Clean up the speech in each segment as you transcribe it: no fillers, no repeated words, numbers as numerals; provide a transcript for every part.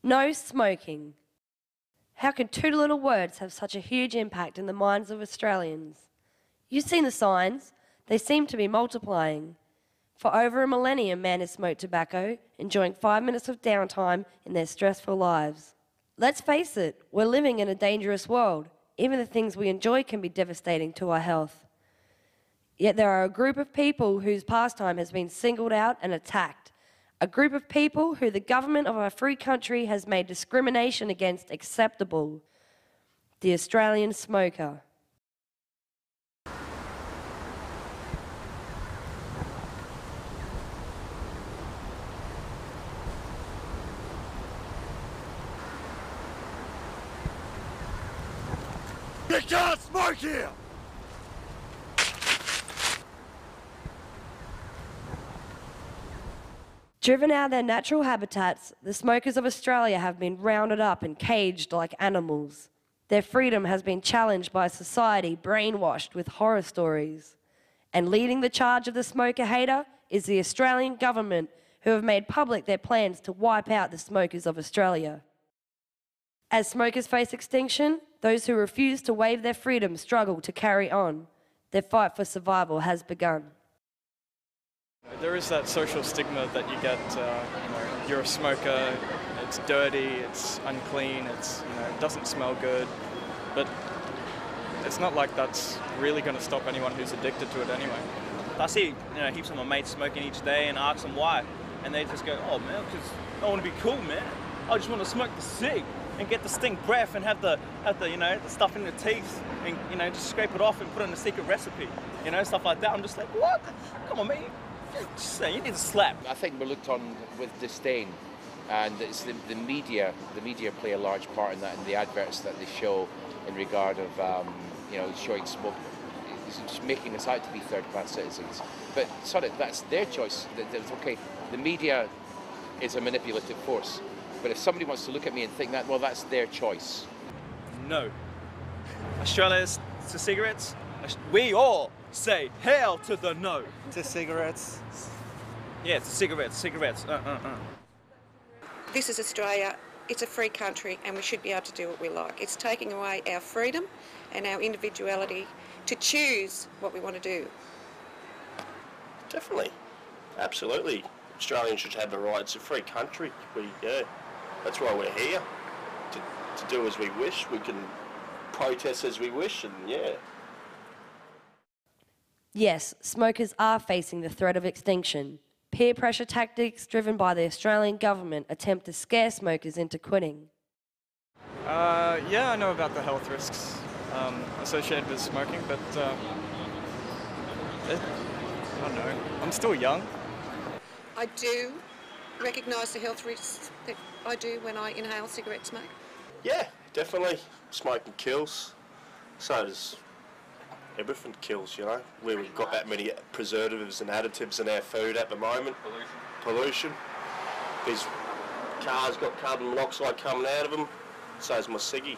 No smoking. How can two little words have such a huge impact in the minds of Australians? You've seen the signs. They seem to be multiplying. For over a millennium, man has smoked tobacco, enjoying 5 minutes of downtime in their stressful lives. Let's face it, we're living in a dangerous world. Even the things we enjoy can be devastating to our health. Yet there are a group of people whose pastime has been singled out and attacked. A group of people who the government of our free country has made discrimination against acceptable. The Australian smoker. You can't smoke here! Driven out of their natural habitats, the smokers of Australia have been rounded up and caged like animals. Their freedom has been challenged by a society brainwashed with horror stories. And leading the charge of the smoker hater is the Australian government, who have made public their plans to wipe out the smokers of Australia. As smokers face extinction, those who refuse to waive their freedom struggle to carry on. Their fight for survival has begun. There is that social stigma that you get, you're a smoker, it's dirty, it's unclean, it doesn't smell good, but it's not like that's really going to stop anyone who's addicted to it anyway. I see, heaps of my mates smoking each day and I ask them why, and they just go, oh man, because I want to be cool, man. I just want to smoke the cig and get the stink breath and have the the stuff in the teeth and, just scrape it off and put in a secret recipe, stuff like that. I'm just like, what? Come on, man. You need a slap. I think we're looked on with disdain, and it's the media. The media play a large part in that, in the adverts that they show in regard of showing smoke. It's just making us out to be third-class citizens. But that's their choice. That's okay. The media is a manipulative force. But if somebody wants to look at me and think that, well, that's their choice. No. Australia's to cigarettes. We all say hell to the no. To cigarettes. Yeah, to cigarettes. This is Australia. It's a free country and we should be able to do what we like. It's taking away our freedom and our individuality to choose what we want to do. Definitely. Absolutely. Australians should have the right. It's a free country. That's why we're here. To do as we wish. We can protest as we wish, and Yes, smokers are facing the threat of extinction. Peer pressure tactics driven by the Australian government attempt to scare smokers into quitting. Yeah, I know about the health risks associated with smoking, but I don't know. I'm still young. I do recognise the health risks that I do when I inhale cigarette smoke. Yeah, definitely. Smoking kills. So does everything kills, We've got that many preservatives and additives in our food at the moment. Pollution. These cars got carbon monoxide coming out of them. So's my ciggy,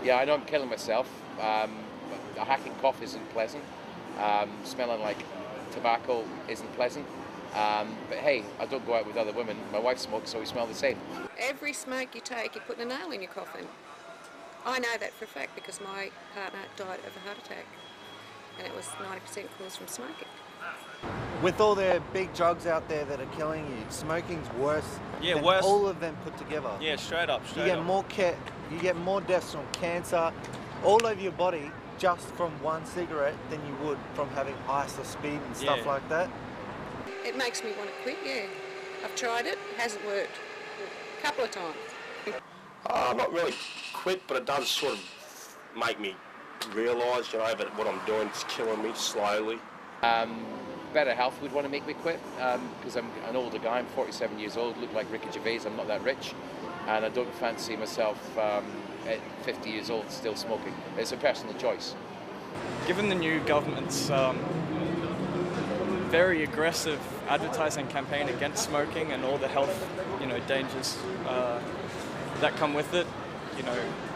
Yeah, I know I'm killing myself. A hacking cough isn't pleasant. Smelling like tobacco isn't pleasant. But hey, I don't go out with other women. My wife smokes, so we smell the same. Every smoke you take, you're putting a nail in your coffin. I know that for a fact because my partner died of a heart attack and it was 90% caused from smoking. With all the big drugs out there that are killing you, smoking's worse than worse. all of them put together. Yeah, straight up. You get more deaths from cancer all over your body just from one cigarette than you would from having ice or speed and stuff like that. It makes me want to quit, yeah. I've tried it, it hasn't worked. A couple of times. Not really quit, but it does sort of make me realise, that what I'm doing is killing me slowly. Better health would want to make me quit, because I'm an older guy, I'm 47 years old, look like Ricky Gervais, I'm not that rich, and I don't fancy myself at 50 years old still smoking. It's a personal choice. Given the new government's very aggressive advertising campaign against smoking and all the health, dangers that come with it,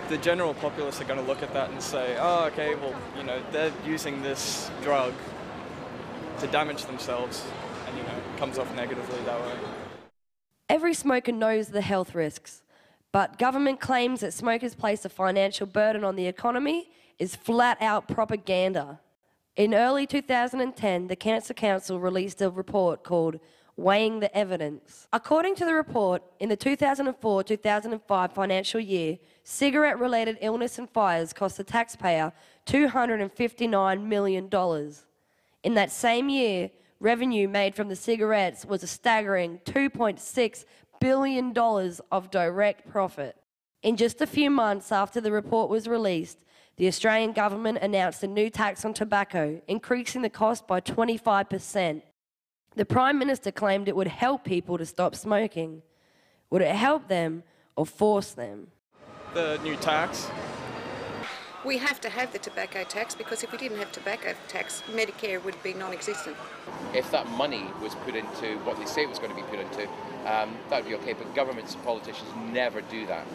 the general populace are going to look at that and say, oh, okay, well, they're using this drug to damage themselves, and, it comes off negatively that way. Every smoker knows the health risks, but government claims that smokers place a financial burden on the economy is flat out propaganda. In early 2010, the Cancer Council released a report called Weighing the Evidence. According to the report, in the 2004-2005 financial year, cigarette-related illness and fires cost the taxpayer $259 million. In that same year, revenue made from the cigarettes was a staggering $2.6 billion of direct profit. In just a few months after the report was released, the Australian government announced a new tax on tobacco, increasing the cost by 25%. The Prime Minister claimed it would help people to stop smoking. Would it help them or force them? The new tax. We have to have the tobacco tax because if we didn't have tobacco tax, Medicare would be non-existent. If that money was put into what they say it was going to be put into, that would be okay, but governments and politicians never do that.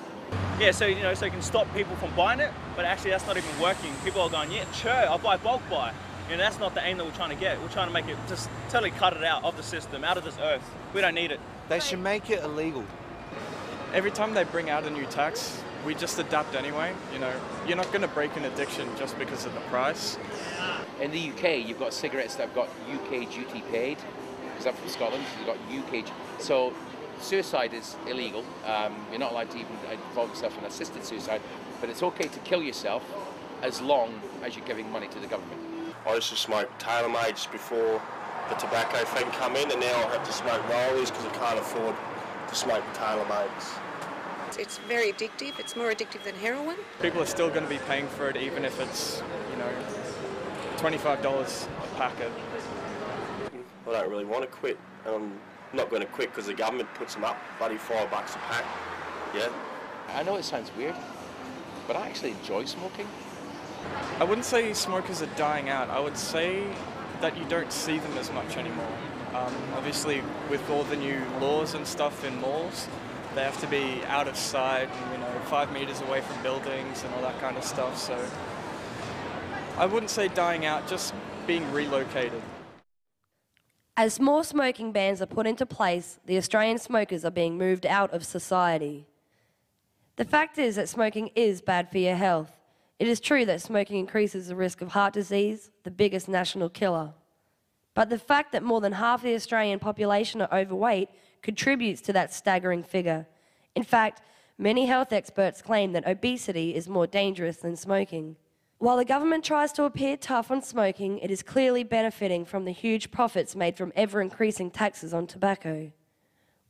Yeah, so you can stop people from buying it, but actually that's not even working. People are going, yeah, sure, I'll buy bulk buy. That's not the aim that we're trying to get. We're trying to make it, just totally cut it out of the system, out of this earth. We don't need it. They should make it illegal. Every time they bring out a new tax, we just adapt anyway. You're not going to break an addiction just because of the price. In the UK, you've got cigarettes that have got UK duty paid, because I'm from Scotland, you've got UK. So suicide is illegal. You're not allowed to even involve yourself in assisted suicide, but it's okay to kill yourself as long as you're giving money to the government. I used to smoke tailor-mades before the tobacco thing come in, and now I have to smoke rollies because I can't afford to smoke tailor-mades. It's very addictive. It's more addictive than heroin. People are still going to be paying for it even if it's, $25 a packet. I don't really want to quit. I'm not going to quit because the government puts them up, bloody $5 a pack. Yeah. I know it sounds weird, but I actually enjoy smoking. I wouldn't say smokers are dying out. I would say that you don't see them as much anymore. Obviously, with all the new laws and stuff in malls, they have to be out of sight, 5 meters away from buildings and all that kind of stuff. So I wouldn't say dying out, just being relocated. As more smoking bans are put into place, the Australian smokers are being moved out of society. The fact is that smoking is bad for your health. It is true that smoking increases the risk of heart disease, the biggest national killer. But the fact that more than half the Australian population are overweight contributes to that staggering figure. In fact, many health experts claim that obesity is more dangerous than smoking. While the government tries to appear tough on smoking, it is clearly benefiting from the huge profits made from ever-increasing taxes on tobacco.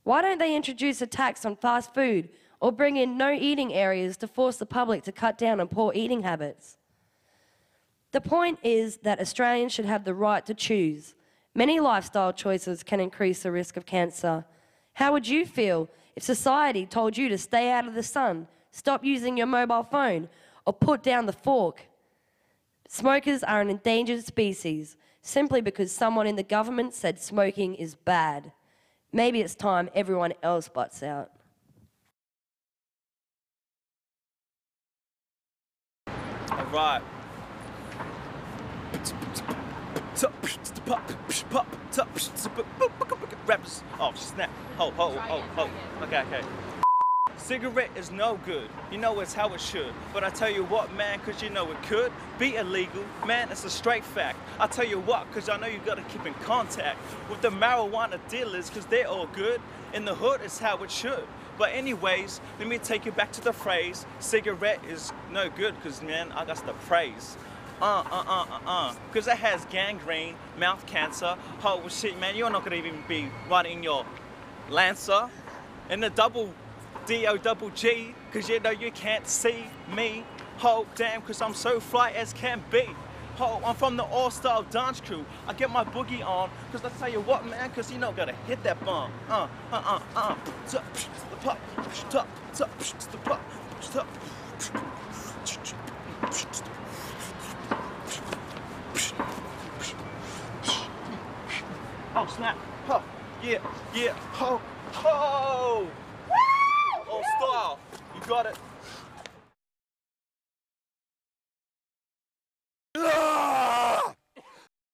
Why don't they introduce a tax on fast food or bring in no eating areas to force the public to cut down on poor eating habits? The point is that Australians should have the right to choose. Many lifestyle choices can increase the risk of cancer. How would you feel if society told you to stay out of the sun, stop using your mobile phone, or put down the fork? Smokers are an endangered species simply because someone in the government said smoking is bad. Maybe it's time everyone else butts out. All right. Rappers. Oh, snap. Okay. Cigarette is no good. It's how it should. But I tell you what, man, because it could be illegal. Man, it's a straight fact. I tell you what, because I know you got to keep in contact with the marijuana dealers because they're all good. In the hood, it's how it should. But anyways, let me take you back to the phrase, cigarette is no good because, man, I got the praise. Because it has gangrene, mouth cancer, whole shit, man. You're not going to even be riding your Lancer in the double D-O-double-G, because you can't see me. Oh, damn, because I'm so fly as can be. Oh, I'm from the all-style dance crew. I get my boogie on, because I tell you what, man, because gotta hit that bomb. Oh, snap. Oh, yeah, oh. All style. You got it.